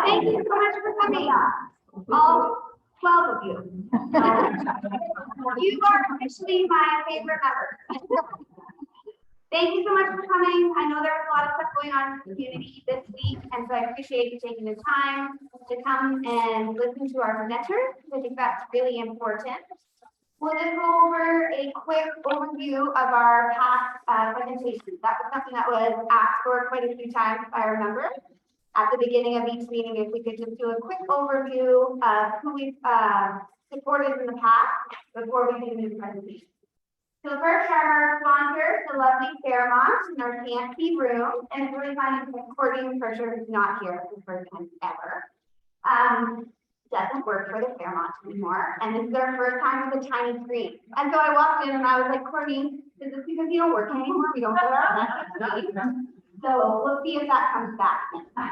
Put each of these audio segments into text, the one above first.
Thank you so much for coming. All 12 of you. You are officially my favorite member. Thank you so much for coming. I know there was a lot of stuff going on in the community this week, and so I appreciate you taking the time to come and listen to our presenters. I think that's really important. We'll just go over a quick overview of our past presentations. That was something that was asked for quite a few times, if I remember. At the beginning of each meeting, if we could just do a quick overview of who we've supported in the past before we do the presentation. So first, our sponsors, the lovely Fairmont in our fancy room, and it's really fun because Courtney for sure is not here for the first time ever. Doesn't work for the Fairmont anymore, and this is their first time with a tiny screen. And so I walked in and I was like, Courtney, is this because you don't work anymore? We don't go around. So we'll see if that comes back next time.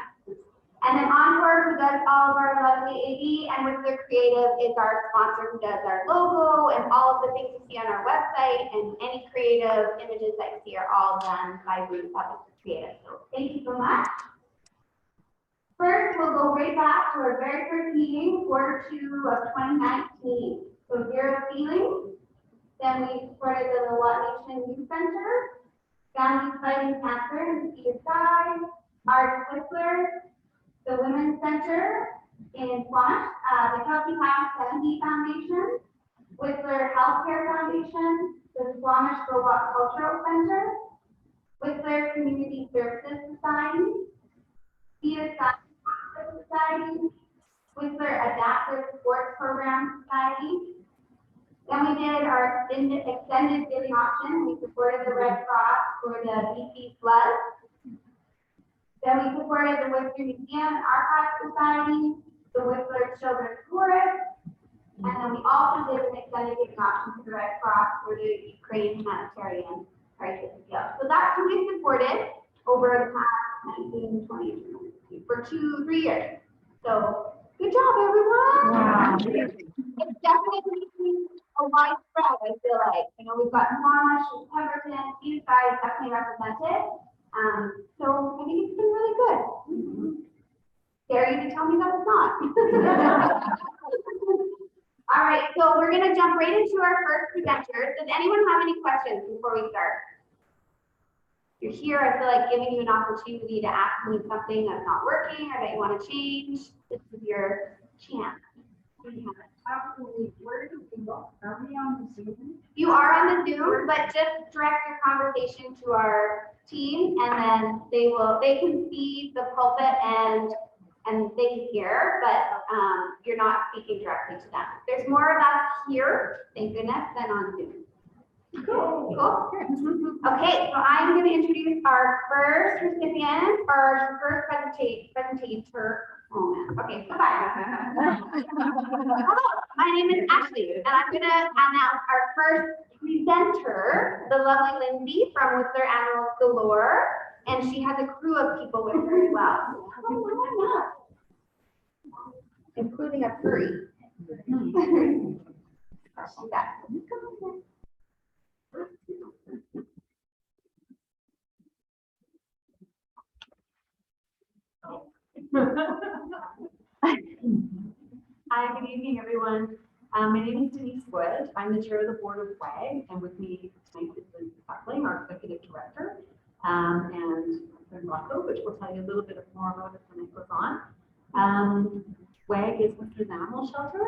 And then Encore, who does all of our lovely AD, and with their creative is our sponsor who does our logo and all of the things you see on our website, and any creative images that you see are all done by Ruth Creative. So thank you so much. First, we'll go right back to our very first meeting, Q2 of 2019. So Zero Feelings. Then we supported the What Nation Youth Center, Families Fighting Cancer and East Side, Art Whistler, the Women's Center in Squamish, the Kelsey House 70 Foundation, Whistler Healthcare Foundation, the Squamish Cultural Center, Whistler Community Services Society, Theater Science Society, Whistler Adaptive Sports Program Society. Then we did our extended giving option. We supported the Red Cross for the BC flood. Then we supported the Whistler Museum and Archives Society, the Whistler Children's Chorus, and then we also did an extended giving option to the Red Cross for the Ukraine humanitarian crisis as well. So that's who we supported over the past 19, 20, for 2-3 years. So good job, everyone. Wow. It's definitely a widespread, I feel like. You know, we've got Squamish, Pemberton, East Side definitely represented. So I think it's been really good. Scary to tell me that it's not. All right, so we're going to jump right into our first presenters. Does anyone have any questions before we start? You're here, I feel like giving you an opportunity to ask me something that's not working or that you want to change. This is your chance. Absolutely. Where do we go? Are we on the Zoom? You are on the Zoom, but just direct your conversation to our team, and then they can see the pulpit and they can hear, but you're not speaking directly to them. There's more of us here, thank goodness, than on Zoom. Cool. Okay, so I'm going to introduce our first recipient, our first presentator. Okay, so bye. Hello, my name is Ashley, and I'm going to announce our first presenter, the lovely Lindsay from Whistler Animals Galore, and she has a crew of people with her as well. Including a furry. Hi, good evening, everyone. My name is Denise Wood. I'm the chair of the board of WAG, and with me tonight is Lindsay Suckling, our executive director, and Rocco, which will tell you a little bit more about it when it goes on. WAG is Whistler's animal shelter,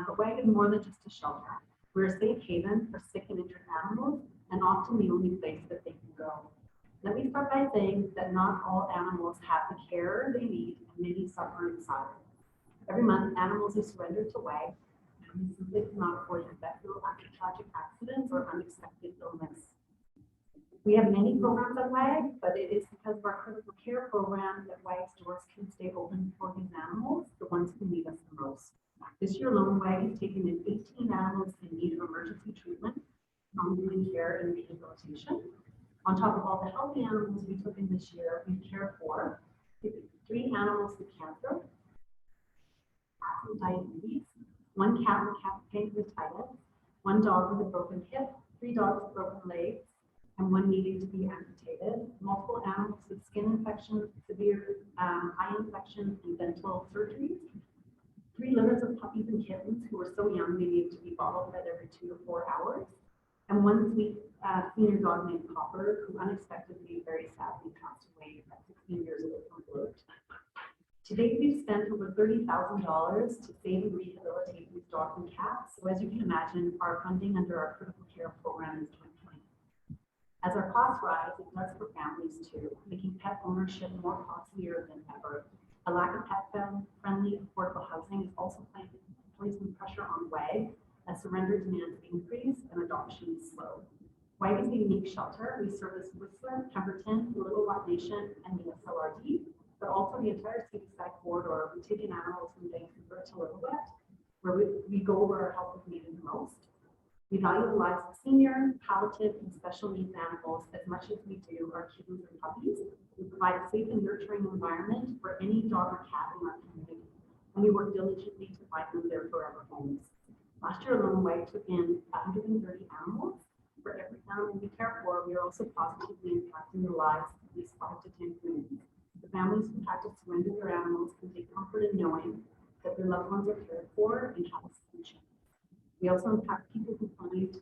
but WAG is more than just a shelter. We're a safe haven for sick and injured animals, and often the only place that they can go. Let me start by saying that not all animals have the care they need, and many suffer in silence. Every month, animals are surrendered to WAG, and we simply cannot afford to vet them after tragic accidents or unexpected illness. We have many programs at WAG, but it is because of our critical care program that WAG's doors can stay open for these animals, the ones who need us the most. This year alone, WAG has taken in 18 animals in need of emergency treatment, ongoing care, and rehabilitation. On top of all the healthy animals we took in this year, we care for 3 animals with cancer, diabetes, 1 cat with pancreatitis, 1 dog with a broken hip, 3 dogs with broken legs, and one needing to be amputated, multiple animals with skin infections, severe eye infections, and dental surgeries. 3 litters of puppies and kittens who were so young they needed to be bottle fed every 2 to 4 hours. And one sweet senior dog named Copper, who unexpectedly, very sadly, passed away at 16 years old from birth. To date, we've spent over $30,000 to save and rehabilitate these dogs and cats. So as you can imagine, our funding under our critical care program is dwindling. As our costs rise, it does for families too, making pet ownership more costlier than ever. A lack of pet-friendly affordable housing is also placing pressure on WAG as surrender demands increase and adoption is slow. WAG is a unique shelter. We service Whistler, Pemberton, Little Rock Nation, and the SLRD, but also the entire Seaside corridor. We take in animals from Vancouver to Lillooet, where we go where our help is needed the most. We value the lives of senior, palliative, and special needs animals as much as we do our kittens and puppies. We provide a safe and nurturing environment for any dog or cat in our community, and we work diligently to find them their forever homes. Last year alone, WAG took in 130 animals. For every animal we care for, we are also positively impacting the lives of at least 5 to 10 communities. The families who had to surrender their animals can take comfort in knowing that their loved ones are cared for and have a solution. We also impact people who find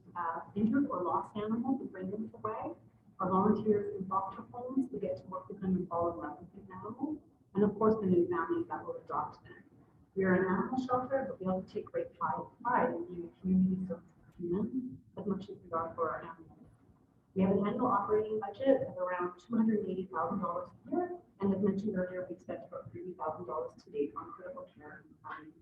injured or lost animals and bring them to WAG. Our volunteers in foster homes who get to work with them and fall in love with these animals. And of course, the new families that will adopt them. We are an animal shelter, but we also take great pride in being a community service for humans as much as we are for our animals. We have an annual operating budget of around $280,000 a year. And as mentioned earlier, we spent about $30,000 to date on critical care and planning.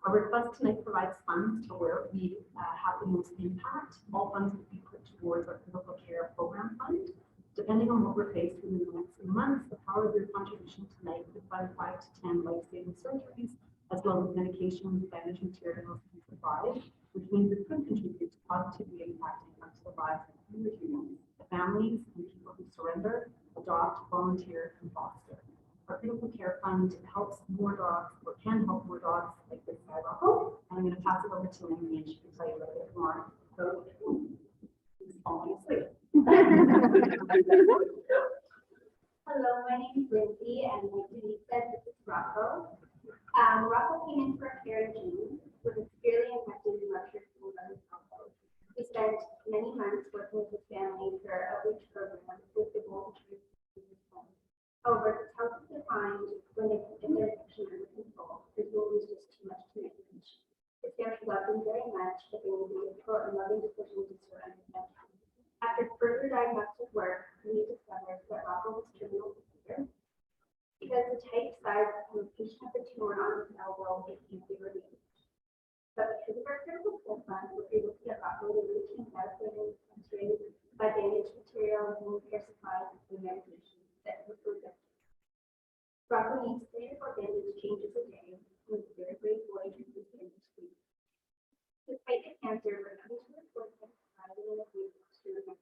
Our request tonight provides funds to where we have the most impact. All funds will be put towards our critical care program fund. Depending on what we're faced with in the next few months, the power of your contribution tonight could fund 5 to 10 life-saving surgeries, as well as medications, bandage materials, and supplies, which means it could contribute to positively impacting the lives of future humans, the families and people who surrender, adopt, volunteer, and foster. Our critical care fund helps more dogs, or can help more dogs like this guy, Rocco. And I'm going to pass it over to Lindsay, and she can tell you a little bit more. So, he's falling asleep. Hello, my name is Lindsay, and like Denise said, this is Rocco. Rocco came in for care in June with a severely infected and ruptured syndrome combo. He spent many months working with his family for an outreach program with the goal to reduce his home. However, it's hard to find when they put their addiction under control. His wound was just too much to manage. His family loved him very much, but they made the difficult and loving decision to surrender him. After further diagnostic work, we discovered that Rocco was terminal severe. Because the tight size and location of the tumor on his elbow, it can't be removed. But because of our critical care fund, we were able to get Rocco the routine medical treated by bandage material, wound care supplies, and medication that was effective. Rocco needs 3 to 4 bandage changes a day, with very grateful to this bandage week. Despite the cancer, we're coming to report him surviving in a week or 2.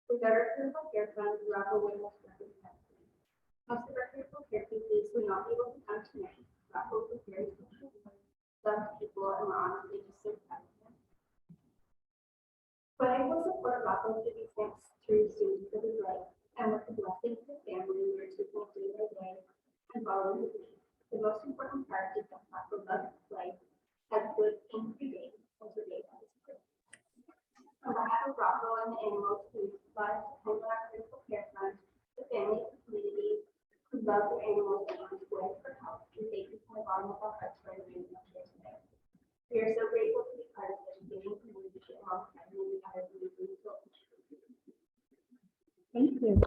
Without our critical care fund, Rocco would have started testing. Most of our critical care cases would not be able to come tonight. Rocco was very social, loved people, and were honestly just so proud of him. But I will support Rocco through these next 3 stages of his life, and with the blessing of his family, we're taking it day by day and following his lead. The most important part is that Rocco loves his life, has good pain-free days, and to date on his birthday. On behalf of Rocco and the animals who lives depend on our critical care fund, the families and communities who love their animals and want to work for help, we thank you from the bottom of our hearts for everything you here today. We are so grateful to be part of such a giving community alongside many other communities. Thank you.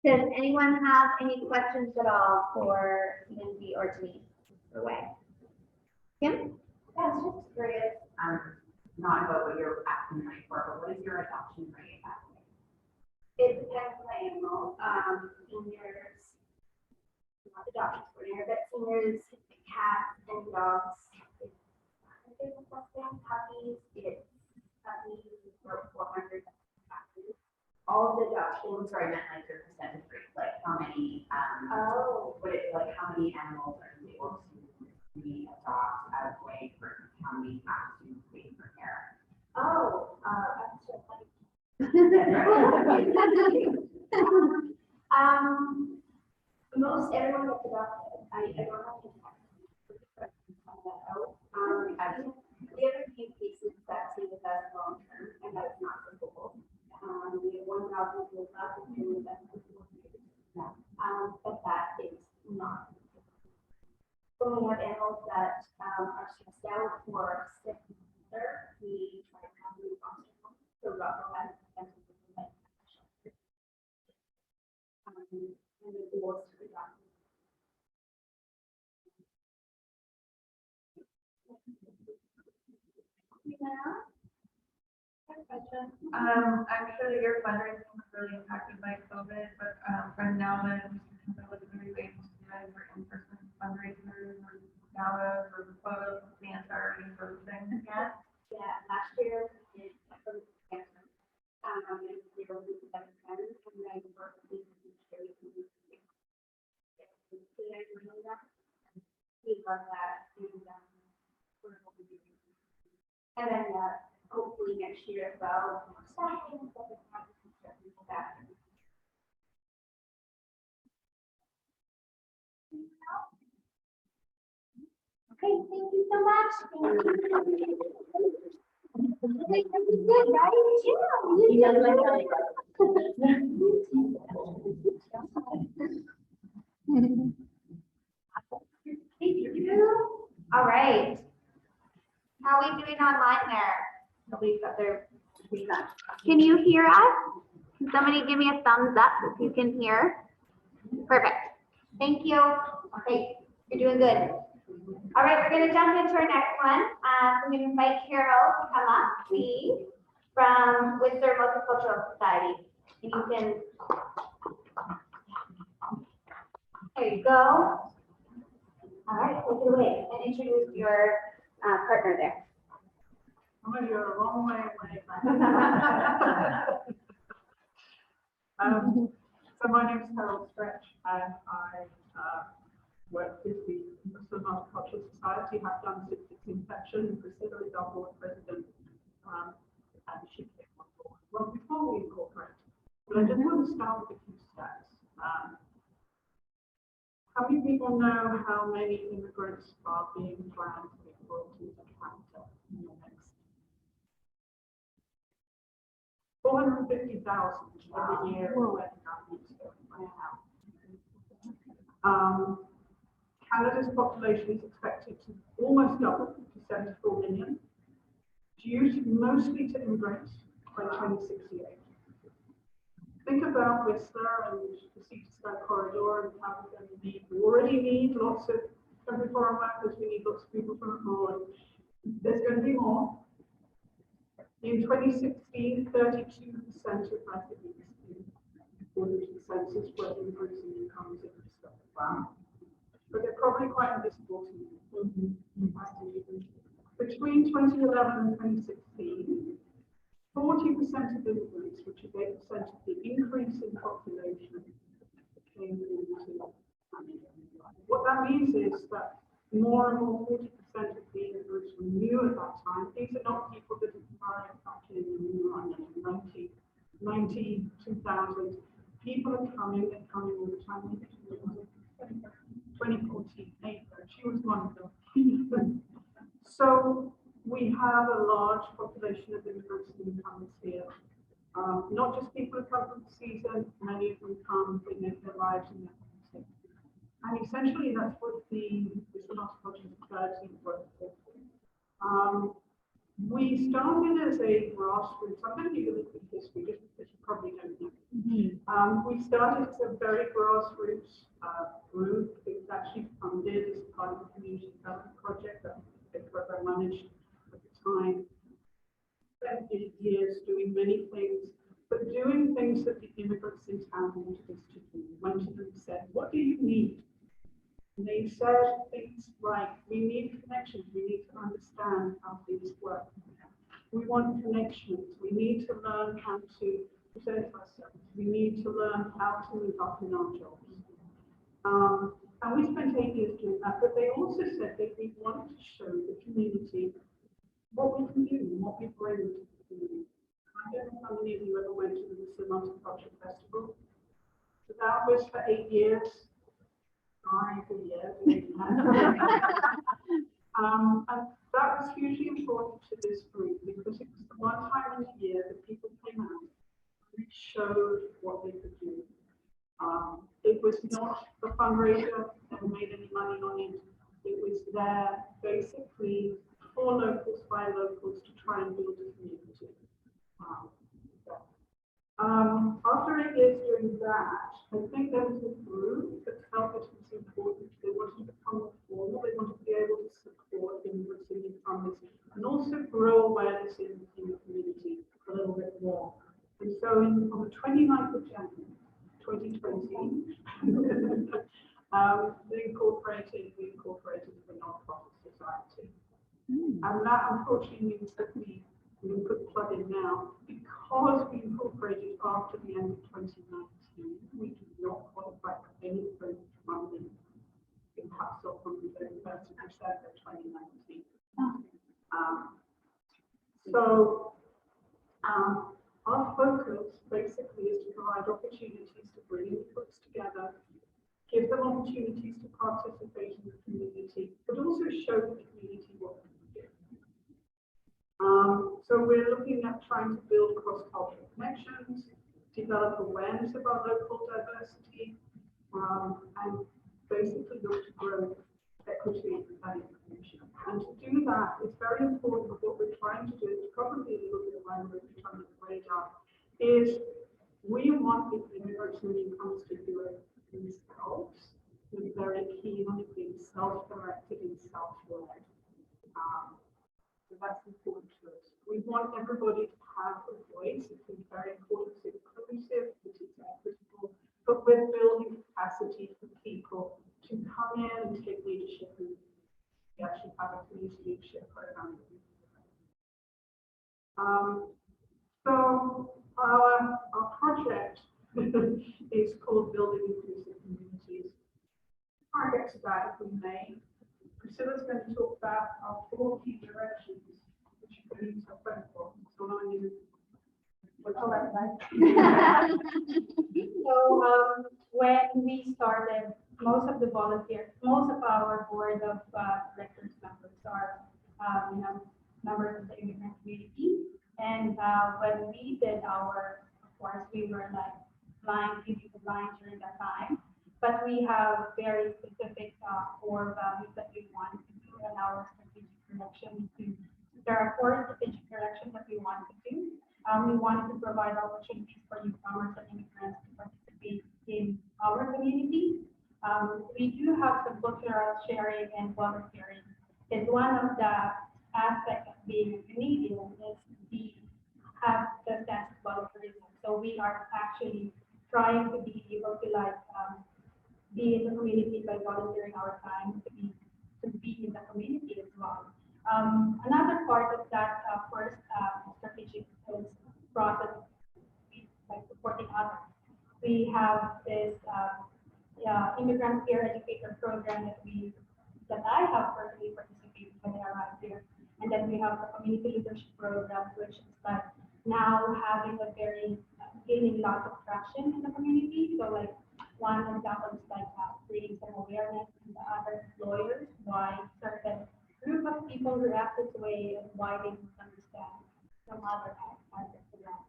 Does anyone have any questions at all for Lindsay or Denise or Wei? Kim? Yeah, I was just curious, not about what you're asking money for, but what is your adoption rate at? It depends on the animal. Seniors, not adoption coordinator, but seniors, cats and dogs. Puppies, it's puppies for 400 puppies. All of the adoptions. Sorry, I meant like your percentage rate, like how many, Oh. like how many animals are you able to re-adopt out of way for how how many have to wait for care. Oh, I'm so funny. Most everyone gets adopted. I don't have to find that out. The other few cases that stay with us long term, and that is not the goal. We have 1,000 people left and been with us for 4 years. But that is not. When we have animals that are stressed out or sick, we try to have them foster home. So Rocco has and the goal is to adopt. I'm sure that your fundraising was really impacted by COVID, but from now on, was there ways to do it for in-person fundraisers or galas or photos of Santa or any sort of thing? Yeah. Yeah, last year we did some cancer. And we were with 7 friends and then worked with these charities. We love that. And we're hoping to do. And then hopefully next year as well, more staffing and stuff like that. Okay, thank you so much. Thank you. Wait, this is good, right? Yeah. Thank you. All right. How are we doing online there? Nobody's got their. Can you hear us? Can somebody give me a thumbs up if you can hear? Perfect. Thank you. Okay, you're doing good. All right, we're going to jump into our next one. I'm going to invite Carole to come up, please, from Whistler Multicultural Society. And you can. There you go. All right, take it away and introduce your partner there. I'm going to go a long way away. So my name is Carole and I work with the Whistler Multicultural Society. I've done since its inception, and Kriz is our board president, and she came on board well before we incorporated. But I just want to start with a few stats. How many people know how many immigrants are being planned to be brought to Canada in the next 450,000 every year where the government's going right now. Canada's population is expected to almost double to 74 million, due to mostly to immigrants by 2068. Think about Whistler and the Sea to Sky corridor and how we're going to need. We already need lots of temporary foreign workers. We need lots of people from abroad. There's going to be more. In 2016, 32% of residents, according to the census, were immigrants and newcomers in Whistler. Wow. But they're probably quite invisible to you. Between 2011 and 2016, 40% of immigrants, which is 8% of the increase in population, came into Canada. What that means is that more and more 40% of the immigrants were new at that time. These are not people that arrived back in 1990, 2000. People are coming, they're coming all the time. 2014, April, she was one of them. So we have a large population of immigrants and newcomers here. Not just people who come from the season, many of them come, they live their lives in their country. And essentially that's what the Multicultural Society works for. We started as a grassroots, I'm going to give you a little bit of history just because you probably don't know. We started as a very grassroots group. It was actually funded as part of the community development project that the program managed at the time. Spent 8 years doing many things, but doing things that the immigrants in town wanted us to do. We went to them and said, what do you need? And they said things like, we need connections, we need to understand how things work. We want connections, we need to learn how to present ourselves, we need to learn how to move up in our jobs. And we spent 8 years doing that, but they also said that we wanted to show the community what we can do, and what we bring to the community. I don't know how many of you ever went to the Multicultural Festival. So that was for 8 years. 9 years. And that was hugely important to this group because it was the one time in the year that people came out and showed what they could do. It was not a fundraiser that made any money on it. It was there basically for locals by locals to try and build a community. After 8 years doing that, I think there was a group that felt that it was important. They wanted to become more formal. They wanted to be able to support immigrants and newcomers and also grow awareness in the community a little bit more. And so on the 29th of January, 2020, we incorporated the non-profit society. And that unfortunately means that we put the plug in now because we incorporated after the end of 2019. We do not qualify for any funding in caps off from the 31st of December 2019. Our focus basically is to provide opportunities to bring groups together, give them opportunities to participate in the community, but also show the community what we can do. So we're looking at trying to build cross-cultural connections, develop awareness of our local diversity, and basically look to grow equity and inclusion. And to do that, it's very important that what we're trying to do, is probably a little bit why we're trying to radar, is we want the immigrants and newcomers to do it themselves. We're very keen on it being self-directed and self-led. So that's important to us. We want everybody to have a voice. It's very important to inclusive, it is equitable, but we're building capacity for people to come in and take leadership. And we actually have a police leadership program. So our project is called Building Inclusive Communities. I'll get to that if we may. Priscilla's going to talk about our 4 key directions, which you can use our phone for. So on you. So when we started, most of our board of directors members are, members of the immigrant community. And when we did our, of course, we were like blind during that time. But we have very specific core values that we want to do in our strategic direction. There are 4 strategic directions that we want to do. We wanted to provide opportunities for newcomers and immigrants to participate in our community. We do have some cultural sharing and volunteering. Is one of the aspects of being a Canadian is have the sense of volunteerism. So we are actually trying to be able to be in the community by volunteering our time to be in the community as well. Another part of that first strategic process is like supporting others. We have this immigrant peer educator program that I have personally participated when I arrived here, and then we have the community leadership program, which is like now having gaining lots of traction in the community. So like one example is like creating some awareness in the other employers why certain group of people react this way and why they don't understand some other aspects of that.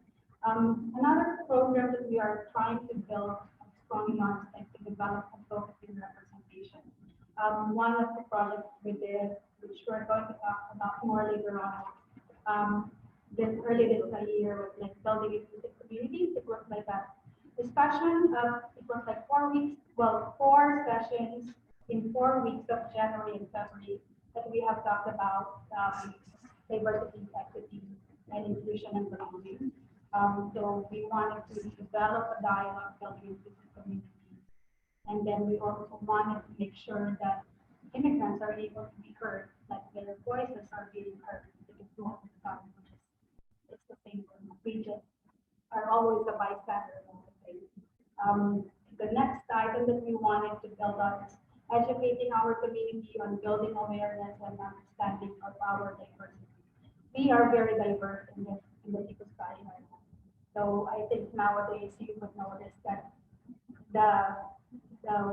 Another program that we are trying to build strong enough is to develop a focus in representation. One of the projects we did, which we're going to talk about more later on, early this year, was like building inclusive communities. It was like a discussion it was like 4 weeks, 4 sessions in 4 weeks of January and February that we have talked about diversity, equity, and inclusion and belonging. So we wanted to develop a dialogue building inclusive communities. And then we also wanted to make sure that immigrants are able to be heard, like their voices are being heard. Because most of the time, it's the same thing. We just are always a bystander of the thing. The next item that we wanted to build up is educating our community on building awareness and understanding of our diversity. we are very diverse in the Tico Sky area. So I think nowadays you would notice that the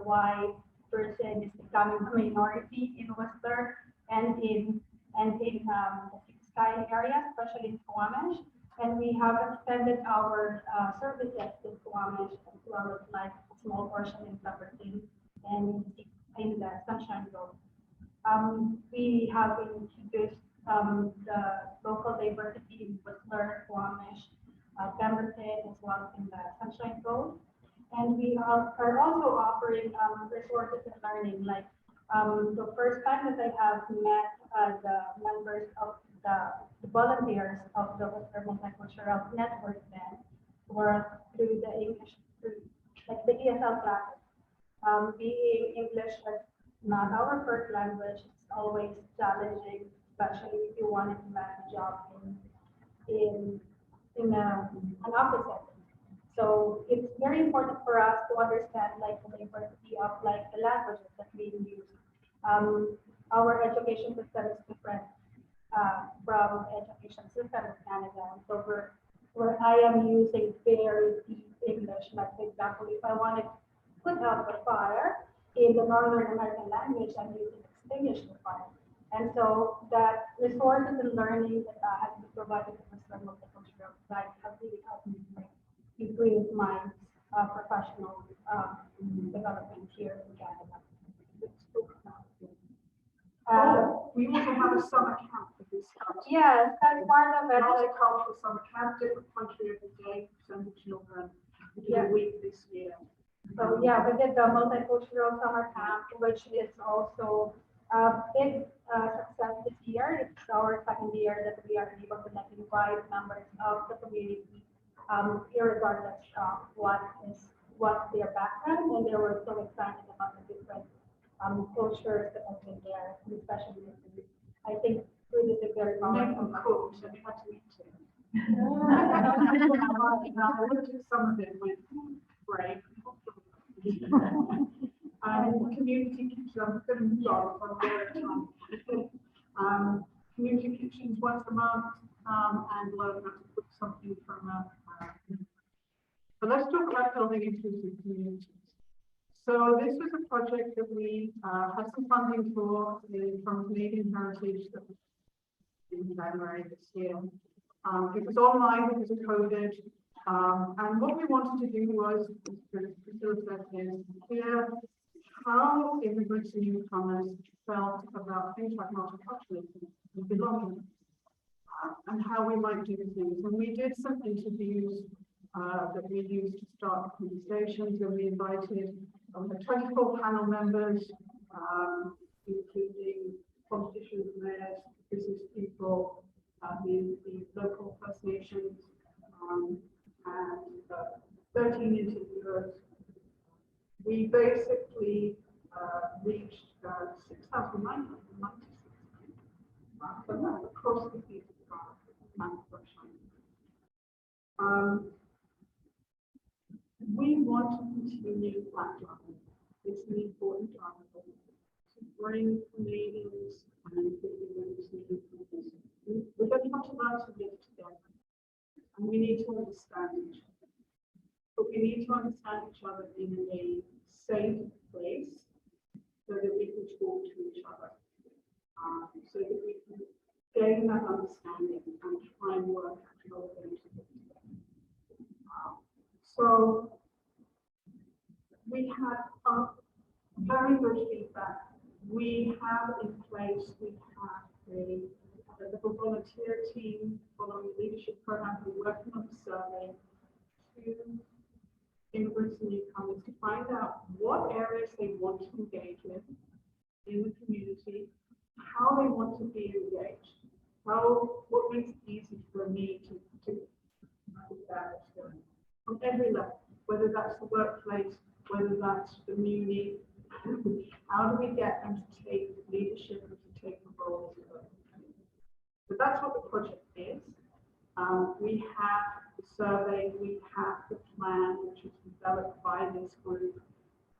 white person is becoming a minority in Whistler and in the Tico Sky area, especially in Squamish. And we have extended our services to Squamish as well as like a small portion in Cleverton and in the Sunshine Grove. We have introduced the local diversity in Whistler, Squamish, Pemberton, as well as in the Sunshine Grove. And we are also offering resources and learning. Like the first time that I have met the members of the volunteers of the Whistler Multicultural Network then were through the English, through like the ESL classes. Being English as not our first language, it's always challenging, especially if you want to land a job in an office setting. So it's very important for us to understand like the diversity of like the languages that we use. Our education system is different from education system in Canada. So where I am using very deep English, like for example, if I want to put out the fire in the Northern American language, I'm using extinguish the fire. And so that resources and learning that has been provided to the multicultural side have really helped me improve my professional development here in Canada. We also have a summer camp for this country. Yes, that's part of it. Multicultural summer camp, different country every day, send the children. We did a week this year. So yeah, we did the multicultural summer camp, which is also a big success this year. It's our second year that we are able to like invite members of the community, irregardless of what their background, and they were so excited about the different cultures that have been there, and especially the food. I think food is a very powerful. Cooked, and we had to eat it. I looked at some of it with great. Community kitchens, I'm going to move on. Community kitchens once a month, and learn how to cook something from but let's talk about building inclusive communities. So this was a project that we had some funding for from Canadian Heritage that was in January this year. It was online because of COVID. And what we wanted to do was to hear how immigrants and newcomers felt about things like multiculturalism and belonging, and how we might do things. And we did some interviews that we used to start conversations, and we invited 24 panel members, including politicians, mayors, business people, the local First Nations, and 13 interviewers. We basically reached 6,996 across the field of we want to continue that drive. It's an important drive to bring Canadians and immigrants and newcomers. We're going to have to learn to live together, and we need to understand each other. But we need to understand each other in a safe place so that we can talk to each other, so that we can gain that understanding and try and work out how we're going to live together. So we had very good feedback. We have in place, we have a little volunteer team following the leadership program. We're working on the survey to immigrants and newcomers to find out what areas they want to engage with in the community, how they want to be engaged, what makes it easy for me to from every level, whether that's the workplace, whether that's the community. How do we get them to take leadership and to take the role as well? So that's what the project is. We have the survey, we have the plan, which was developed by this group.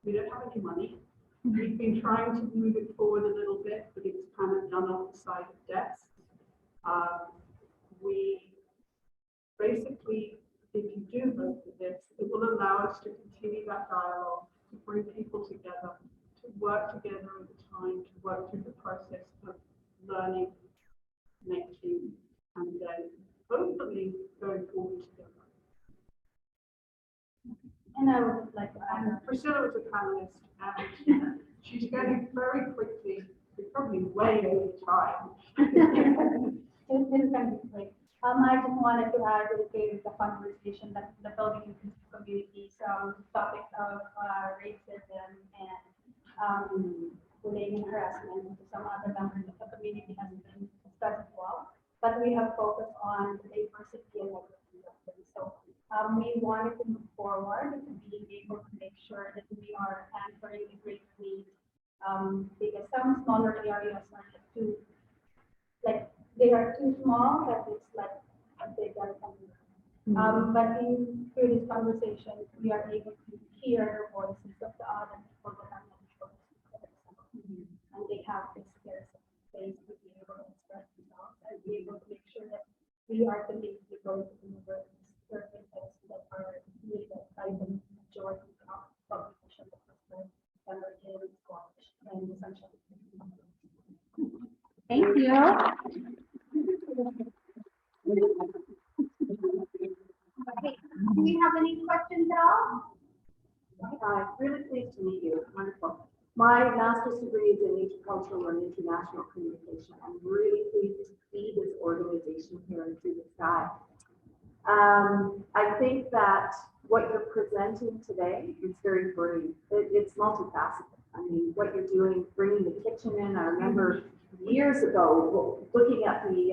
We don't have any money. We've been trying to move it forward a little bit, but it's kind of done on the side of desks. we basically, if you do vote for this, it will allow us to continue that dialogue, to bring people together, to work together over time, to work through the process of learning, connecting, and then hopefully going forward together. And I would like to add, And Priscilla was a panelist, and she's getting very quickly, probably way over time. this is going to be great. I just wanted to add to the conversation that the building community, so topics of racism and bullying and harassment to some other members of the community has been discussed as well. But we have focused on the diversity and equity. So we wanted to move forward to being able to make sure that we are answering the great needs, because some smaller areas are too, like, they are too small that it's like a big something. But through this conversation, we are able to hear the voices of the other people that are not voices, and they have this space to be able to express themselves and be able to make sure that we are continuously going to deliver services that are needed by the majority of the population that are in Scottish and essentially. Thank you. Okay, do we have any questions at all? Hi, really pleased to meet you. Wonderful. My master's degree is in Multicultural and International Communication. I'm really pleased to see this organization here in Through the Sky. I think that what you're presenting today is very brave. It's multifaceted. I mean, what you're doing, bringing the kitchen in. I remember years ago looking at the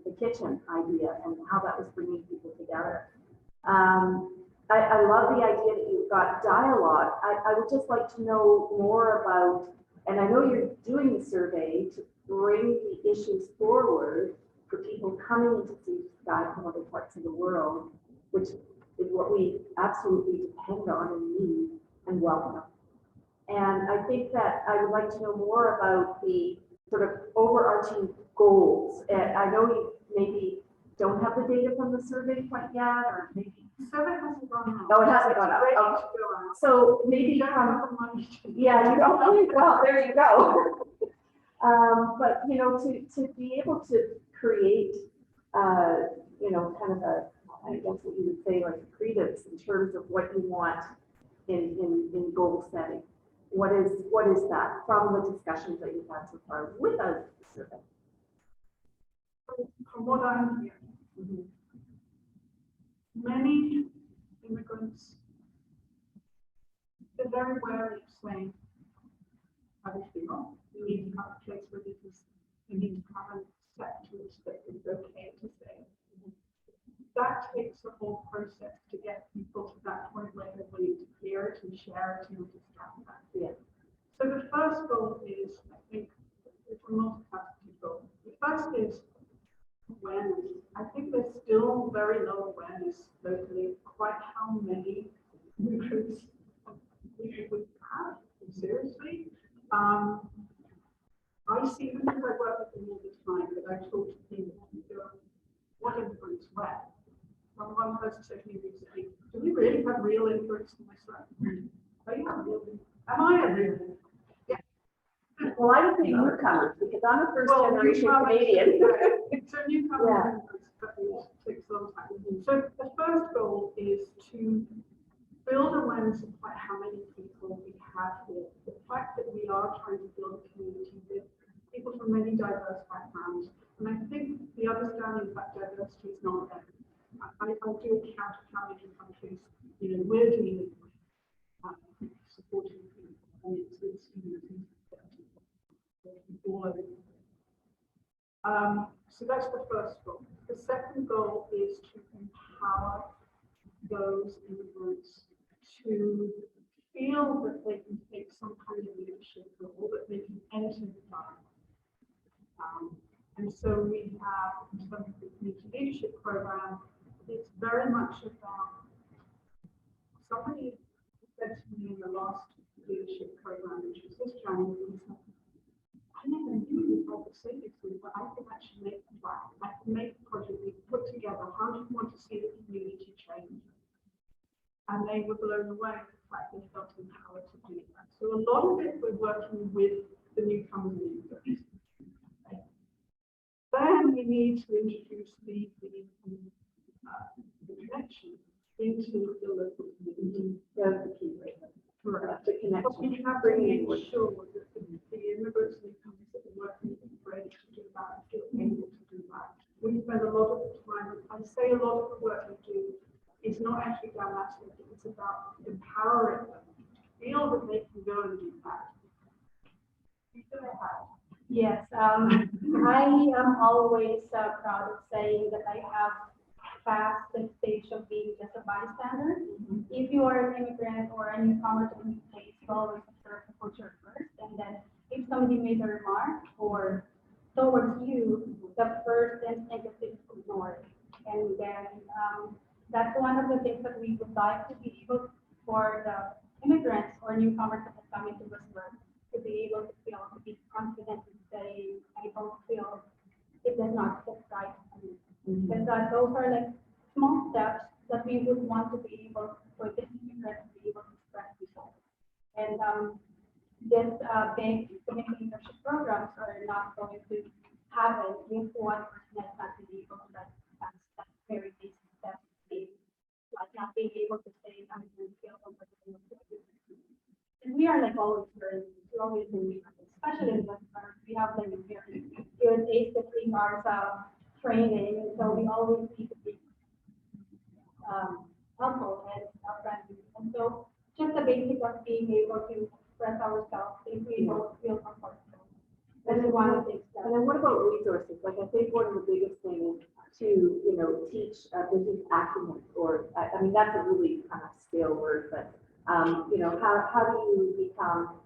the kitchen idea and how that was bringing people together. I love the idea that you've got dialogue. I would just like to know more about, and I know you're doing the survey to bring the issues forward for people coming into Through the Sky from other parts of the world, which is what we absolutely depend on and need and welcome. And I think that I would like to know more about the sort of overarching goals. And I know you maybe don't have the data from the survey quite yet, or maybe. The survey hasn't gone out. No, it hasn't gone out. It's ready Okay. to go out. So maybe You don't have the money to. yeah, you don't. Well, there you go. But you know, to be able to create, kind of a, I guess what you would say, like a credence in terms of what you want in goal setting. What is that from the discussions that you've had so far with us? From what I'm hearing, many immigrants, they're very wary of saying, how do you feel? You need to have a place where you need to have an acceptance that it's okay to say. That takes a whole process to get people to that point where they're willing to hear it and share it and understand that. Yeah. So the first goal is, I think, it's a multifaceted goal. The first is awareness. I think there's still very low awareness locally of quite how many immigrants we would have, seriously. I see them because I work with them all the time, but I talk to people and go, what immigrants where? One person said to me recently, do we really have real immigrants in this land? Are you not real? Am I a real? Yeah. Well, I would say newcomers because I'm a first generation newcomers, Canadian. So newcomers, but it takes a long time. So the first goal is to build awareness of quite how many people we have here. The fact that we are trying to build a community with people from many diverse backgrounds. And I think the understanding that diversity is not there. I do count how many countries, we're dealing with supporting people, and it's all over. So that's the first goal. The second goal is to empower those immigrants to feel that they can take some kind of leadership role, that they can enter the dialogue. And so we have, in terms of the community leadership program, it's very much about, somebody said to me in the last leadership program, which was this January, I never knew this whole facility, but I can actually make a plan. I can make a project we put together. How do you want to see the community change? And they were blown away with the fact they felt empowered to do that. So a lot of it we're working with the newcomers and newcomers. Okay. Then we need to introduce the connection into the local community. That's the key, right? Correct. The connection. But we have to make sure that the immigrants and newcomers that are working with ready to do that, feel able to do that. We spend a lot of the time, I say a lot of the work we do is not actually down that way, it's about empowering them to feel that they can go and do that. You go ahead. Yes, I am always proud of saying that I have passed the stage of being just a bystander. If you are an immigrant or a newcomer to any place, you always observe the culture first, and then if somebody made a remark or towards you, the first instinct is to ignore it. And then that's one of the things that we would like to be able for the immigrants or newcomers that are coming to this work to be able to feel, to be confident in saying, I don't feel it does not fit right. Because those are like small steps that we would want to be able for this immigrant to be able to express themselves. And this big community leadership programs are not going to happen if one person has not been able to like that very basic step, like not being able to say I'm going to feel comfortable. And we are like always learning, we always learning, especially in Western, we have like a very good 8 to 3 hours of training, so we always need to be helpful and friendly. And so just the basic of being able to express ourselves if we don't feel comfortable. That's one of the things. And then what about resources? Like I think one of the biggest things is to, teach business acumen, or, I mean, that's a really kind of stale word, but, how do you become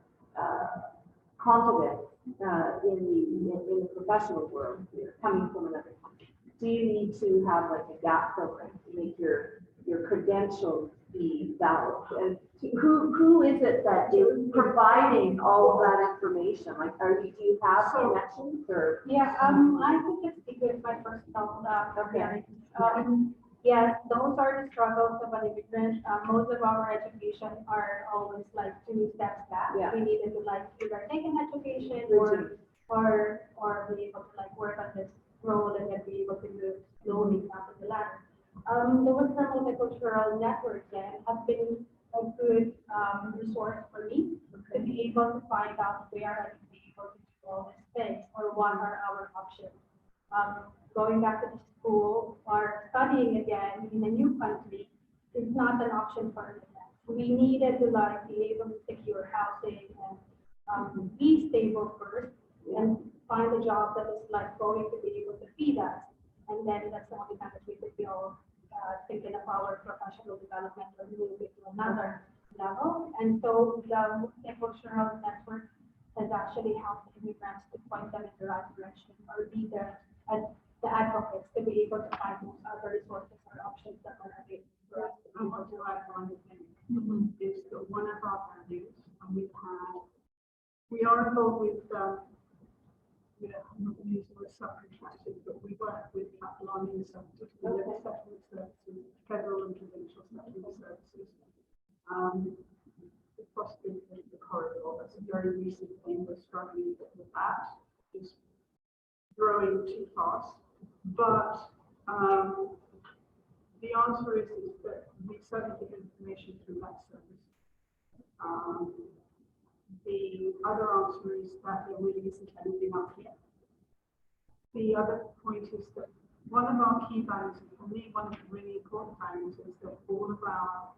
confident in the professional world here, coming from another country? Do you need to have like a gap program to make your credentials be valid? And who is it that is providing all of that information? Like, do you have connections or? Yeah, I think it's because my personal experience. Yes, those are the struggles of an immigrant. Most of our education are always like 2 steps back. Yeah. We needed to like either take an education or be able to like work on this role and then be able to move slowly up the ladder. The Western Multicultural Network then has been a good resource for me to be able to find out where I can be able to do all these things or what are our options. Going back to the school or studying again in a new country is not an option for us. We needed to like be able to secure housing and be stable first and find a job that is like going to be able to feed us. And then that's the only time that we could feel thinking of our professional development or moving to another level. And so the Multicultural Network has actually helped immigrants to point them in the right direction or be the advocates to be able to find those other resources or options that are available for us. I want to add one thing, is that one of our values, and we are involved with, I'm not going to use the word subcontracting, but we work with Carole in settlement services, federal and provincial settlement services. The possibility of the corridor, that's a very recent thing, we're struggling with that, is growing too fast. But the answer is that we certainly get information through that service. The other answer is that there really isn't anything up here. The other point is that one of our key values, and for me, one of the really important values, is that all of our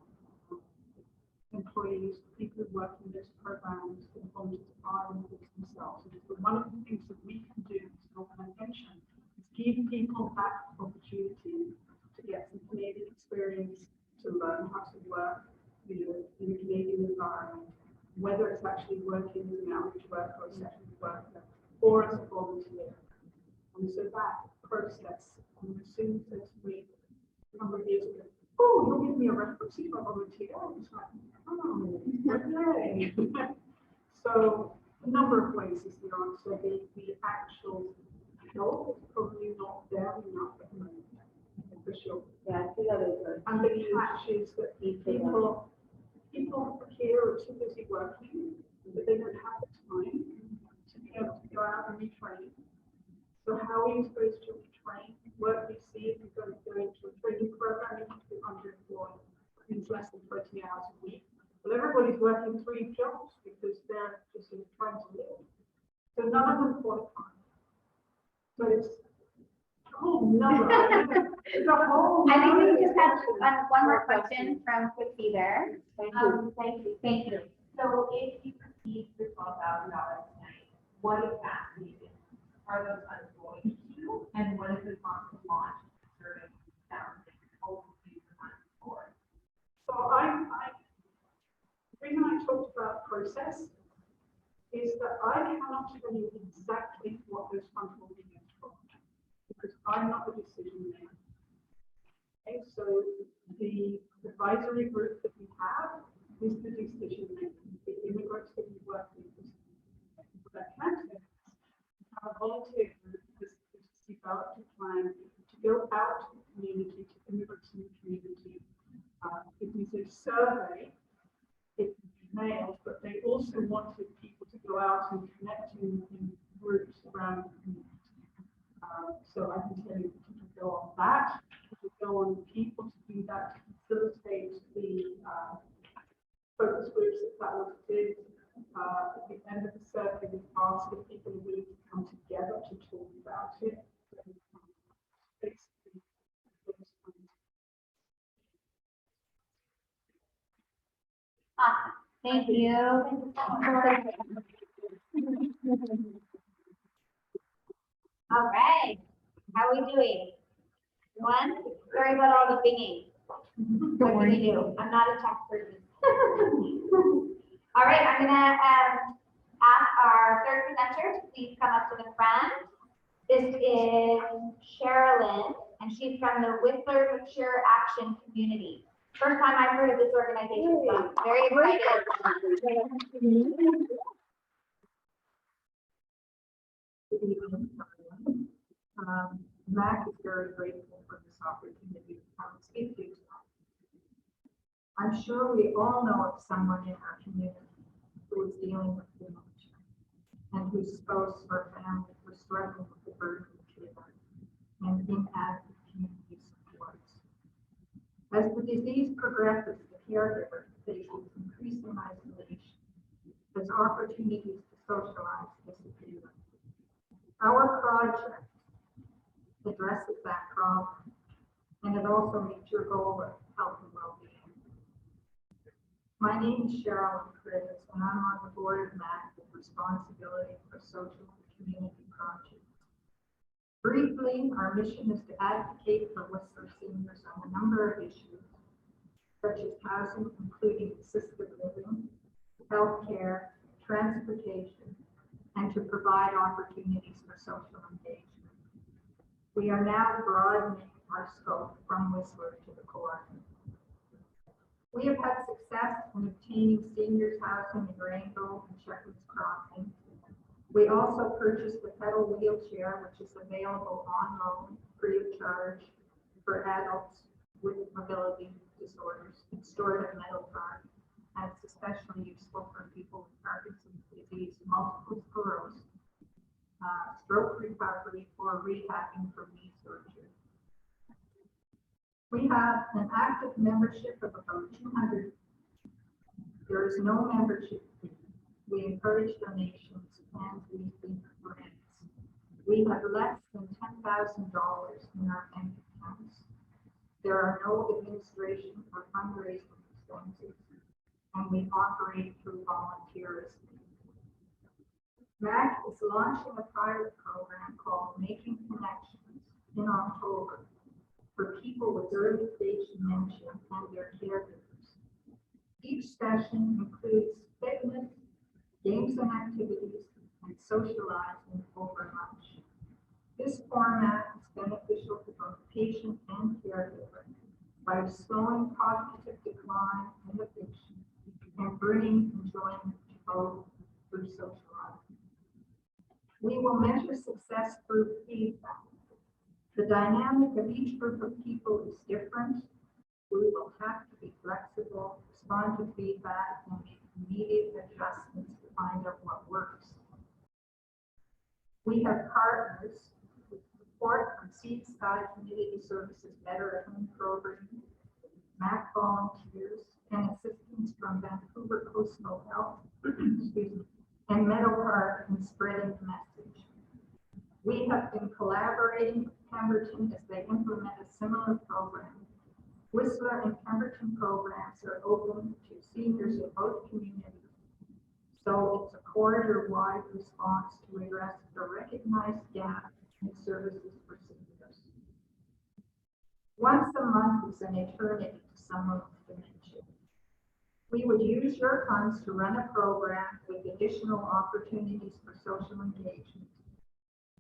employees, people who work in this programs, and volunteers are immigrants themselves. So one of the things that we can do as an organization is give people that opportunity to get some Canadian experience, to learn how to work, in a Canadian environment, whether it's actually working as an outreach worker or a settlement worker, or as a volunteer. And so that process, and as soon as to me a number of years ago, oh, you'll give me a reference if I volunteer. I was like, oh, okay. So a number of ways is the answer. The actual help is probably not there enough at the moment, for sure. Yeah, I see that as a. And the catch is that people here are too busy working, but they don't have the time to be able to go out and retrain. So how are you supposed to retrain? Work we see if you're going to go into a training program, you have to be underemployed, means less than 20 hours a week. Well, everybody's working 3 jobs because they're just trying to live. So none of them qualify. So it's a whole number. It's a whole. I think we just had one more question from Quincy there. Thank you. Thank you. So if you receive the $12,000 tonight, what is that needed? Are those funds going to, and what is the fund to launch serving towns that you hope to use the funds for? So the reason I talked about process is that I cannot tell you exactly what those funds will be used for, because I'm not the decision maker. Okay, so the advisory group that we have is the decision maker. The immigrants that we work with is that can have a volunteer group has developed a plan to go out to the community, to immigrants in the community. It is a survey, it can be mailed, but they also wanted people to go out and connect in groups around the community. So I can tell you to go on that, to go on people to do that, to facilitate the focus groups that was did. At the end of the survey, we asked if people are willing to come together to talk about it. Basically, Awesome. Thank you. All right. How are we doing? Everyone? Sorry about all the binging. What can we do? I'm not a tech person. All right, I'm gonna ask our third presenter to please come up to the front. This is Charalyn, and she's from the Whistler Mature Action Community. First time I've heard of this organization, so I'm very excited. Mac is very grateful for this opportunity to come and speak to you. I'm sure we all know of someone in our community who is dealing with dementia and whose spouse or family were struggling with the burden of care and inadequate community supports. As the disease progresses, the caregiver faces increasing isolation as opportunities to socialize disappear. Our project addresses that problem, and it also meets your goal of health and well-being. My name is Charalyn Kriz, and I'm on the board of MAC with responsibility for social and community projects. Briefly, our mission is to advocate for Whistler seniors on a number of issues, such as housing, including assisted living, healthcare, transportation, and to provide opportunities for social engagement. We are now broadening our scope from Whistler to the core. We have had success in obtaining seniors housing in Rainbow and Shepherd's Crossing. We also purchased the pedal wheelchair, which is available on loan, free of charge, for adults with mobility disorders. It's stored at Meadow Park, and it's especially useful for people with Parkinson's disease, multiple sclerosis, stroke recovery, or rehabbing from knee surgery. We have an active membership of about 200. There is no membership fee. We encourage donations and weekly grants. We have less than $10,000 in our bank accounts. There are no administration or fundraising expenses, and we operate through volunteerism. MAC is launching a pilot program called Making Connections in October for people with early stage dementia and their caregivers. Each session includes fitness, games and activities, and socializing over lunch. This format is beneficial to both patient and caregiver by slowing cognitive decline and addiction and bringing enjoyment to both through socializing. We will measure success through feedback. The dynamic of each group of people is different. We will have to be flexible, respond to feedback, and make immediate adjustments to find out what works. We have partners with support from Seed Sky Community Services Better at Home program, MAC volunteers, and assistance from Vancouver Coastal Health, excuse me, and Meadow Park in spreading the message. We have been collaborating with Pemberton as they implement a similar program. Whistler and Pemberton programs are open to seniors in both communities. So it's a corridor-wide response to address the recognized gap in services for seniors. Once a month is an eternity to someone with dementia. We would use your funds to run a program with additional opportunities for social engagement.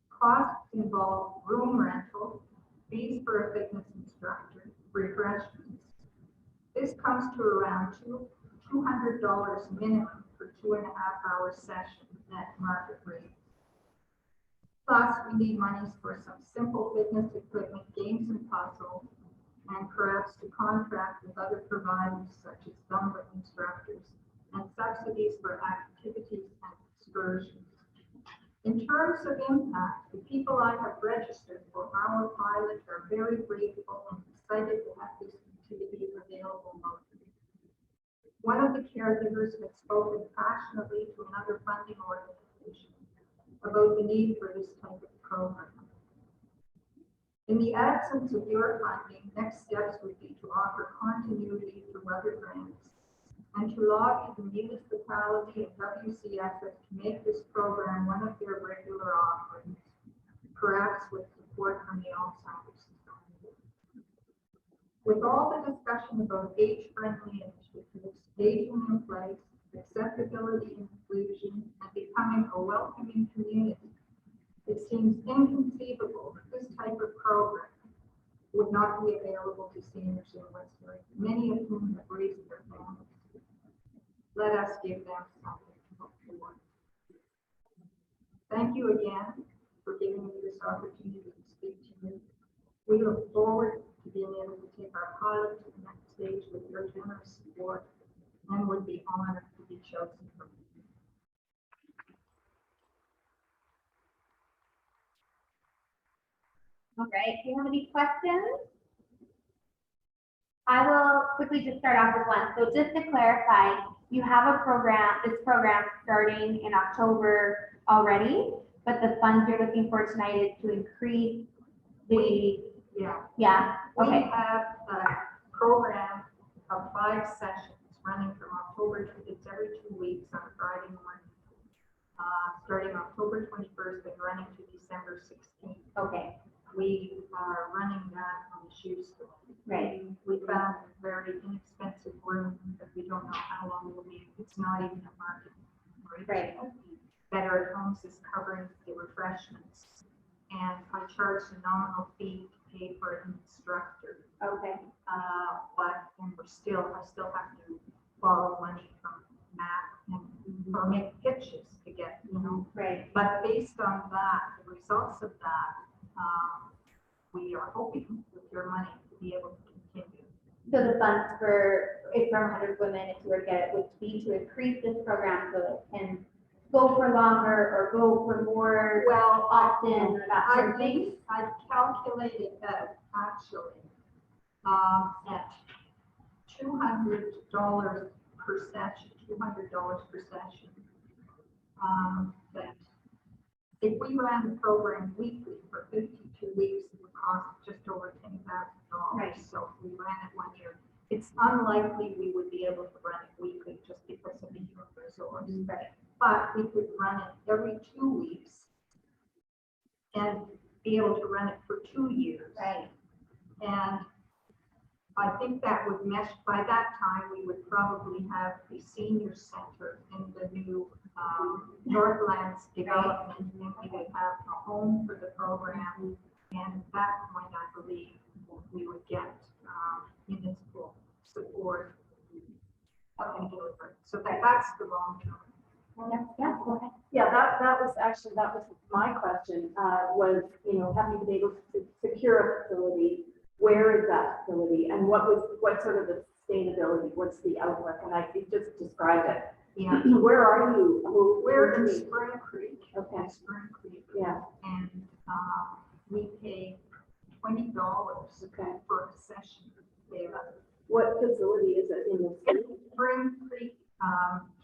Costs involve room rental, fees for a fitness instructor, refreshments. This comes to around $200 minimum for 2.5-hour session at market rate. Plus, we need monies for some simple fitness equipment, games and puzzles, and perhaps to contract with other providers such as Zumba instructors, and subsidies for activities and excursions. In terms of impact, the people I have registered for our pilot are very grateful and excited to have this activity available locally. One of the caregivers had spoken passionately to another funding organization about the need for this type of program. In the absence of your funding, next steps would be to offer continuity through other grants and to lobby the municipality and WCSF to make this program one of their regular offerings, perhaps with support from the Alzheimer's Society. With all the discussion about age-friendly initiatives, aging in place, accessibility and inclusion, and becoming a welcoming community, it seems inconceivable that this type of program would not be available to seniors in Whistler, many of whom have raised their families. Let us give them something to look forward. Thank you again for giving me this opportunity to speak to you. We look forward to being able to take our pilot to the next stage with your generous support and would be honored to be chosen for you. All right, do you have any questions? I will quickly just start off with one. So just to clarify, you have a program, this program starting in October already, but the funds you're looking for tonight is to increase the, yeah, We okay. have a program of 5 sessions running from October to, it's every 2 weeks on Friday morning, starting October 21st and running to December 16th. Okay, We are running that on the shoe store. right. We found a very inexpensive room that we don't know how long it will be. It's not even a market. Right. Better at Homes is covering the refreshments. And I charge a nominal fee to pay for an instructor. Okay, But and I still have to borrow money from Matt and or make pitches to get, right. But based on that, the results of that, we are hoping with your money to be able to continue. So the funds for, if from 100 women, if you were to get it, would be to increase this program so it can go for longer or go for more Well, often or that sort of thing? I calculated that actually at $200 per session, that if we ran the program weekly for 52 weeks, it would cost just over $10,000. Right. So if we ran it 1 year, it's unlikely we would be able to run it weekly just because of the human resource. Right. But we could run it every 2 weeks and be able to run it for 2 years. Right. And I think that would mesh, by that time, we would probably have the senior center in the new Northlands development, and we would have a home for the program. And at that point, I believe we would get municipal support up and deliver. So that's the long term. Yeah, go ahead. Yeah, that was actually, that was my question, was, you know, have you been able to secure a facility? Where is that facility? And what sort of the sustainability, what's the outlook? And I could just describe it. Yeah, Where are you? we're in do you- Spring Creek. Okay, Spring Creek. yeah, And, we pay $20 okay. for a session there. What facility is it in the city? Spring Creek,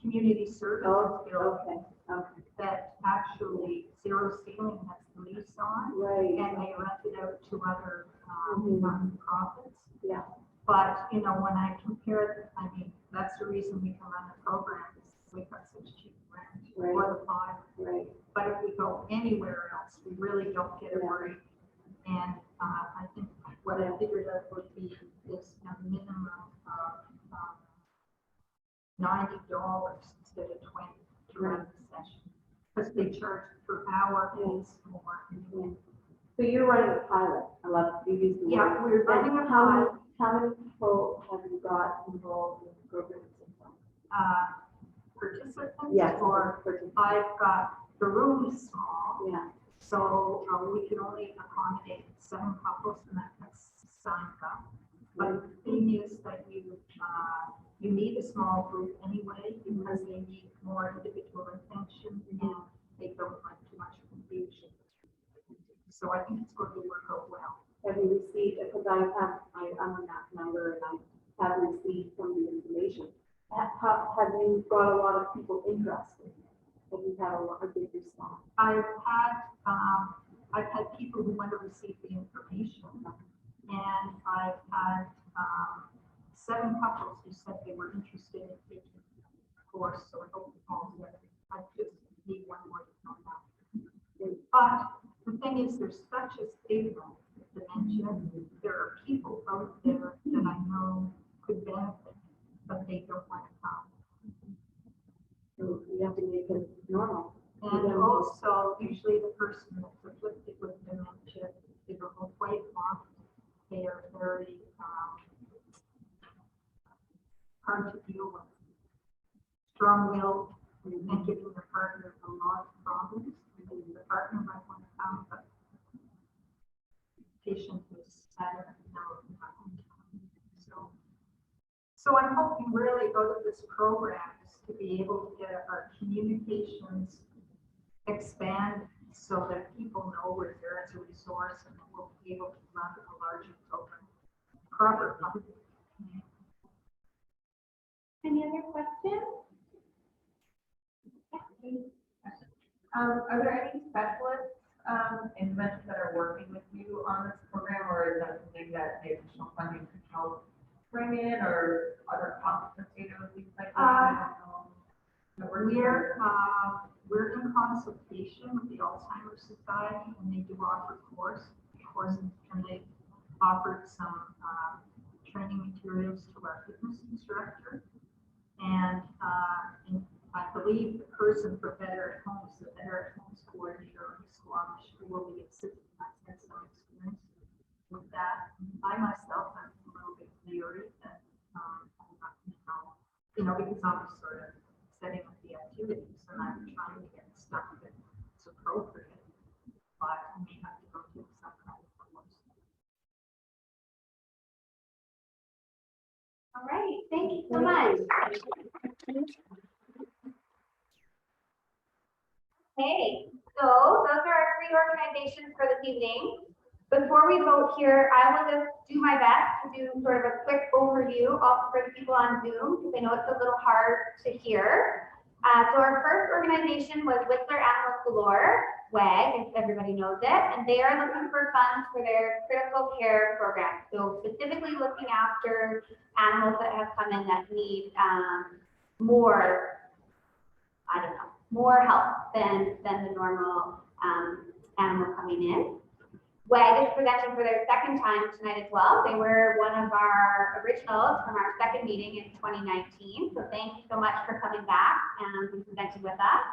Community Services Oh, building okay, that actually Zero Ceiling has the lease on. right. And they rent it out to other, Mhm. nonprofits. Yeah. But, you know, when I compare, I mean, that's the reason we can run the program, is we've got such cheap rent Right. for the five. Right, But if we go anywhere else, we really don't get a Yeah. worry. And, I think what I figured out would be is a minimum of, $90 instead of 20 to run the session. Because they charge per hour, and it's more. yeah. So you're running a pilot, I love, you use the word. Yeah, we're running a And pilot. how many people have you got involved in the program so far? Participants. Yes. Or I've got, the room is small, Yeah, so we can only accommodate 7 couples, and that's signed up. But the thing is that you need a small group anyway, because they need more individual attention, and they don't want too much confusion. So I think it's going to work out well. have you received, because I'm a math member and I have received some of the information. Have you got a lot of people interested? Have you had a big response? I've had people who want to receive the information, and I've had 7 couples who said they were interested in taking the course, so I hope it all together. I just need one more to come out. But the thing is, there's such a stigma with dementia. There are people out there that I know could benefit, but they don't want to come. So you have to make it normal. And also, usually the person that's afflicted with dementia, they are quite often, they are very hard to deal with. Strong-willed, and giving their partner a lot of problems. And the partner might want to come, but the patient is adamant, no, not going to come. So I'm hoping really out of this program is to be able to get our communications expand so that people know we're there as a resource, and that we'll be able to run a larger program. Any other questions? Are there any specialists in Dementia that are working with you on this program, or is that something that the additional funding could help bring in, or other costs associated with these types of? I don't know. We're in consultation with the Alzheimer's Society, and they do offer courses, and they offered some training materials to our fitness instructor. And I believe the person for Better at Home is the Better at Home's coordinator in Squamish, who will be assisting us in some experience with that. I myself am a little bit leery that I'm not going to know, because I'm sort of setting up the activities, and I'm trying to get stuff that's appropriate, but I may have to go through some kind of course. All right, thank you so much. Okay, so those are our 3 organizations for this evening. Before we vote here, I will just do my best to do sort of a quick overview also for the people on Zoom, because I know it's a little hard to hear. So our first organization was Whistler Animals Galore, WAG, if everybody knows it, and they are looking for funds for their critical care program. So specifically looking after animals that have come in that need more help than the normal animal coming in. WAG is presenting for their 2nd time tonight as well. They were one of our originals from our 2nd meeting in 2019. So thank you so much for coming back and presenting with us.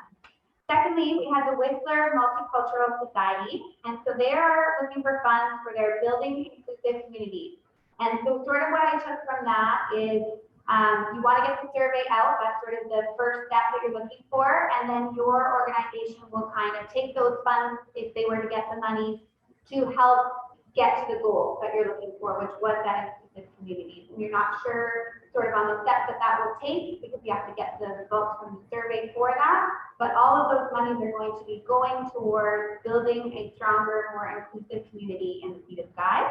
Secondly, we have the Whistler Multicultural Society. And so they are looking for funds for their Building Inclusive Communities. And so sort of what I took from that is You want to get the survey out, that's sort of the first step that you're looking for, and then your organization will kind of take those funds, if they were to get the money, to help get to the goal that you're looking for, which was that inclusive communities. And you're not sure sort of on the steps that that will take, because you have to get the results from the survey for that, but all of those monies are going to be going towards building a stronger, more inclusive community in the Sea to Sky.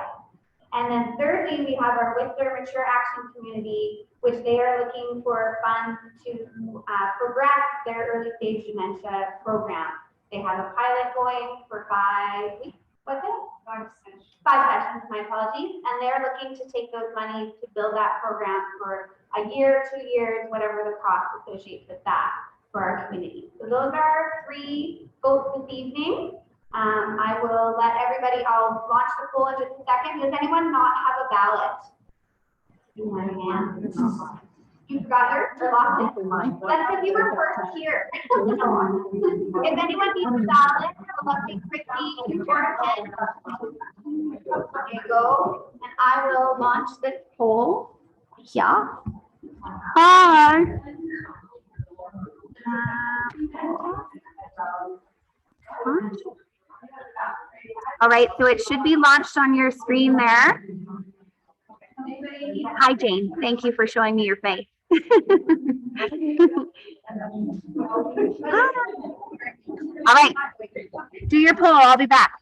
And then thirdly, we have our Whistler Mature Action Community, which they are looking for funds to progress their early stage dementia program. They have a pilot going for 5 weeks, what's it? 5 sessions, my apologies. And they're looking to take those monies to build that program for a year, 2 years, whatever the cost associated with that for our community. So those are our 3 votes this evening. I will let everybody, I'll launch the poll in just a second. Does anyone not have a ballot? You forgot yours or lost it? That's because you were first here. If anyone needs a ballot, have a lovely Kriz, Charalyn. There you go. And I will launch this poll. Yeah. Hi. All right, so it should be launched on your screen there. Hi, Jane. Thank you for showing me your face. All right, do your poll. I'll be back.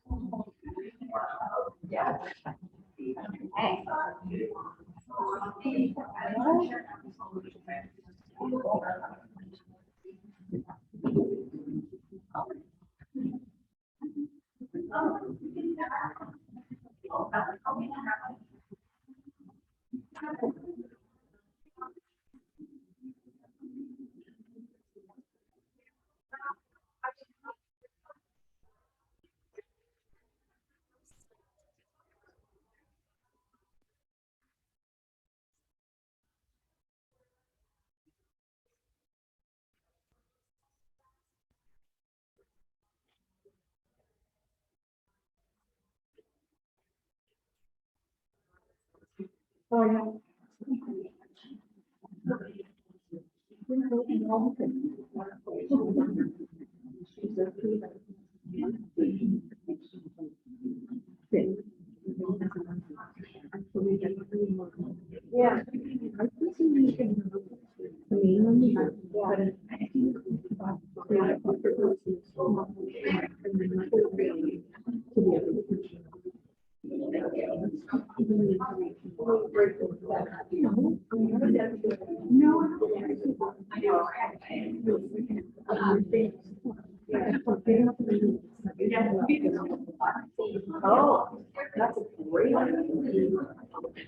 Oh, that's a great idea.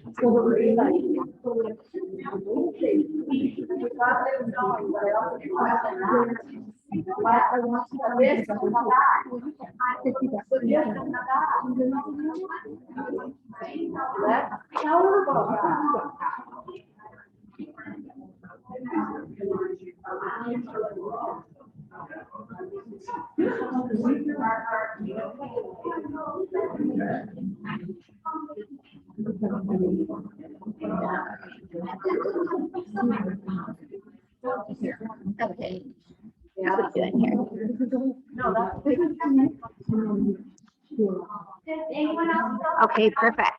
That's a great idea. I want to have this. Let's tell about that. Okay. Yeah, let's do it here. Anyone else? Okay, perfect.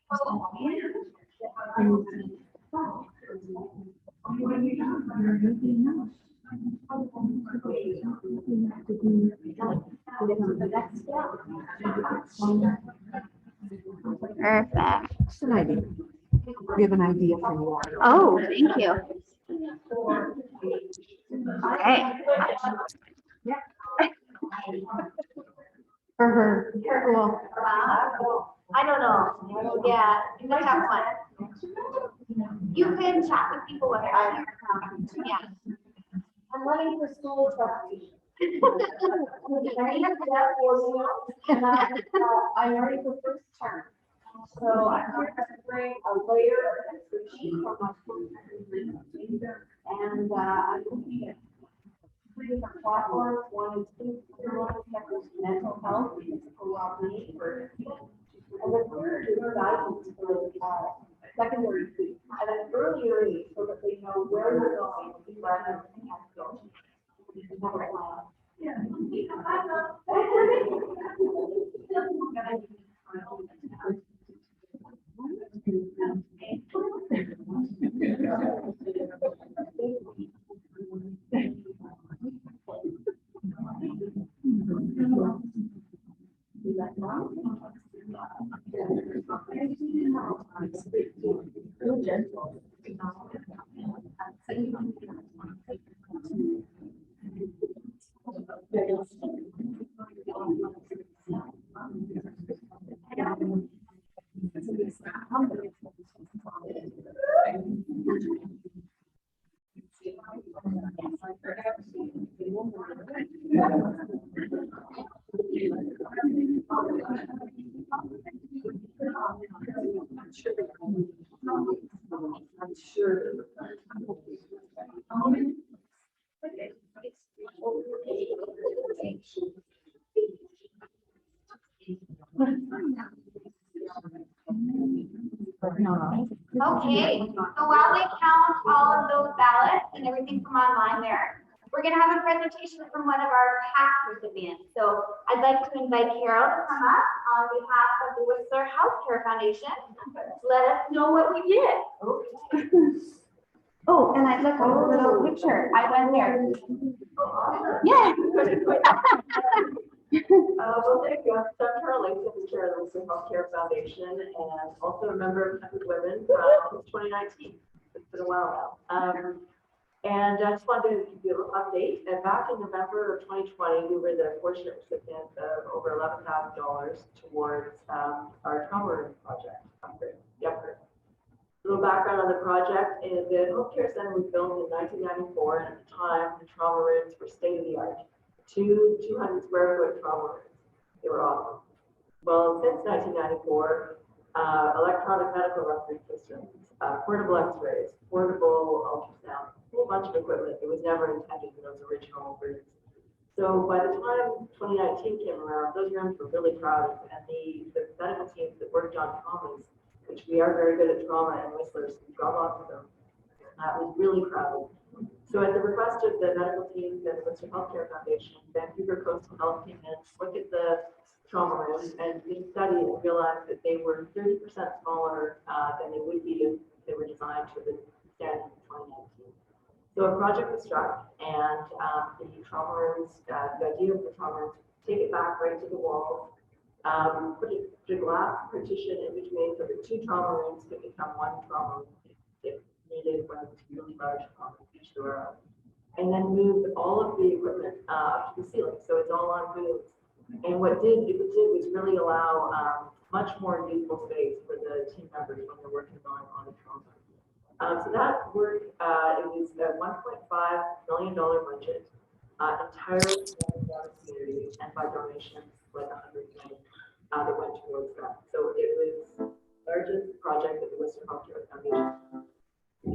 Perfect. We have an idea for you. Oh, thank you. Okay. For her. Cool. I don't know. Yeah, it's a tough one. You can chat with people when they're here. Yeah. I'm running for school trustee. I'm running for first term. So I'm going to bring a layer and sheet for my school. And I'm looking at 3 different platforms. One is food, mental health, physical well-being for people. And the third is guidance for secondary key at an earlier age so that they know where you're going and where everything has to go. You can have a plan. I'm sure. Okay, so while they count all of those ballots and everything from online there, we're gonna have a presentation from one of our past recipients. So I'd like to invite Carole to come up on behalf of the Whistler Healthcare Foundation. Let us know what we did. Oh, and I took a little picture. I went there. Yeah. Well, thank you. I'm Charalyn, the chair of the Whistler Healthcare Foundation, and also a member of 100 Women from 2019. It's been a while now. And I just wanted to give you a little update. And back in November of 2020, we were the fortunate recipient of over $11,000 towards our trauma room project upgrade. A little background on the project is the healthcare center was built in 1994, and at the time, the trauma rooms were state of the art. 200 square foot trauma rooms. They were awesome. Well, since 1994, electronic medical record systems, portable x-rays, portable ultrasound, a whole bunch of equipment that was never intended in those original rooms. So by the time 2019 came around, those rooms were really crowded, and the medical teams that worked on traumas, which we are very good at trauma and Whistlers, we've got lots of them, was really crowded. So at the request of the medical teams and the Whistler Healthcare Foundation, Vancouver Coastal Health came in, looked at the trauma rooms and did a study and realized that they were 30% smaller than they would be if they were designed to the standard of 2019. So a project was struck, and the trauma rooms, the idea of the trauma rooms, take it back right to the walls, put a glass partition in between so that two trauma rooms could become one trauma room if needed when it's really large trauma each to their own. And then moved all of the equipment up to the ceiling, so it's all on booms. And what it did was really allow much more useful space for the team members when they're working on the trauma. So that work, it was a $1.5 million budget, entirely funded by the community and by donations like 100 million that went towards that. So it was the largest project at the Whistler Healthcare Foundation. We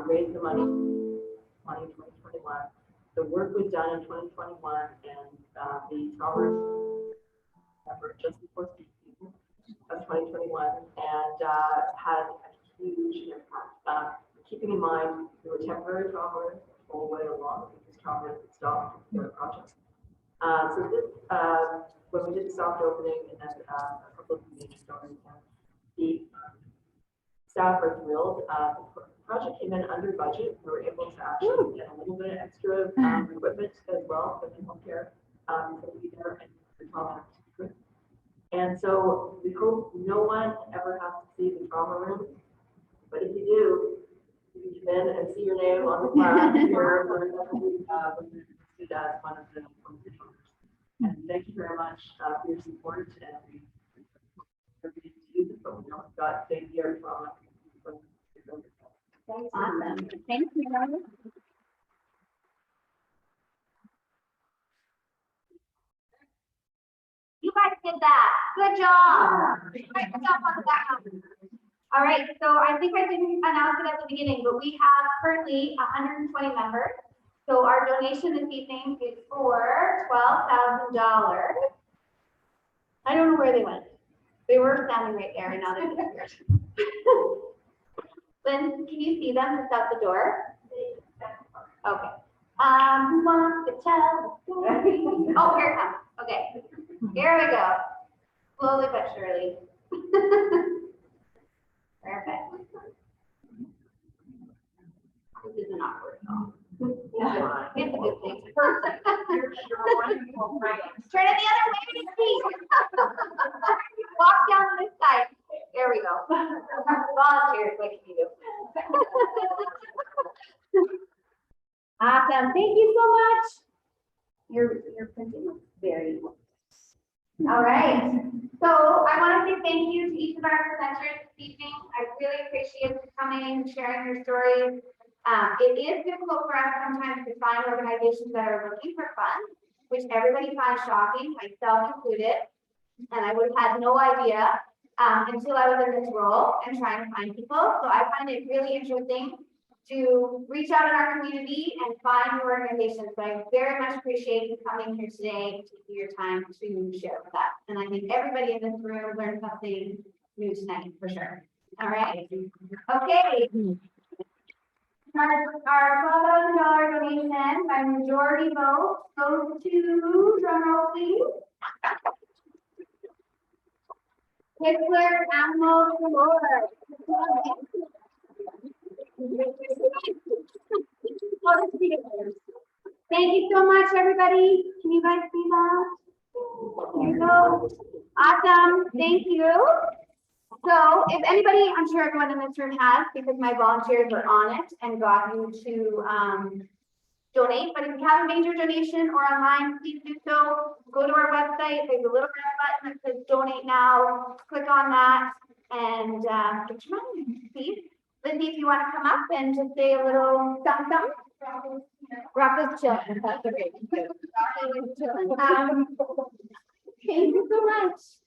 raised the money in 2021. The work was done in 2021, and the trauma effort just before season of 2021, and had a huge impact. Keeping in mind, there were temporary trauma the whole way along because trauma stopped the project. So this, when we did the soft opening and then a couple of major donors, the staff are thrilled. The project came in under budget. We were able to actually get a little bit of extra equipment as well for the healthcare and trauma. And so we hope no one ever has to see the trauma room, but if you do, you can come in and see your name on the plaque here. We're definitely listed as one of the donors. And thank you very much for your support. And we use it, but we don't got state-of-the-art trauma. Awesome. Thank you. You guys did that. Good job. Great job on that. All right, so I think I didn't announce it at the beginning, but we have currently 120 members. So our donation this evening is for $12,000. I don't know where they went. They were standing right there and now they're disappeared. Lynn, can you see them just out the door? Okay. Who wants to tell the story? Oh, here it comes. Okay. Here we go. Slowly but surely. Perfect. This isn't awkward at all. It's a good thing. Perfect. You're sure wonderful, right? Turn it the other way, please. Walk down this side. There we go. Volunteers, what can you do? Awesome. Thank you so much. Your printing looks very nice. All right. So I want to say thank you to each of our presenters this evening. I really appreciate you coming and sharing your stories. It is difficult for us sometimes to find organizations that are looking for funds, which everybody finds shocking, myself included. And I would have had no idea until I was in this role and trying to find people. So I find it really interesting to reach out in our community and find new organizations. So I very much appreciate you coming here today, taking your time to share with us. And I think everybody in this room learned something new tonight, for sure. All right. Okay. Our $12,000 donation by majority vote goes to, drum roll please. Hitler Animal Galore. Thank you so much, everybody. Can you guys see that? Here you go. Awesome. Thank you. So if anybody, I'm sure everyone in this room has, because my volunteers are on it and got you to donate. But if you haven't made your donation or online, please do so. Go to our website. There's a little red button that says donate now. Click on that and get your money, please. Lindsay, if you want to come up and just say a little something. Rocco's chilling. That's okay. Thank you so much.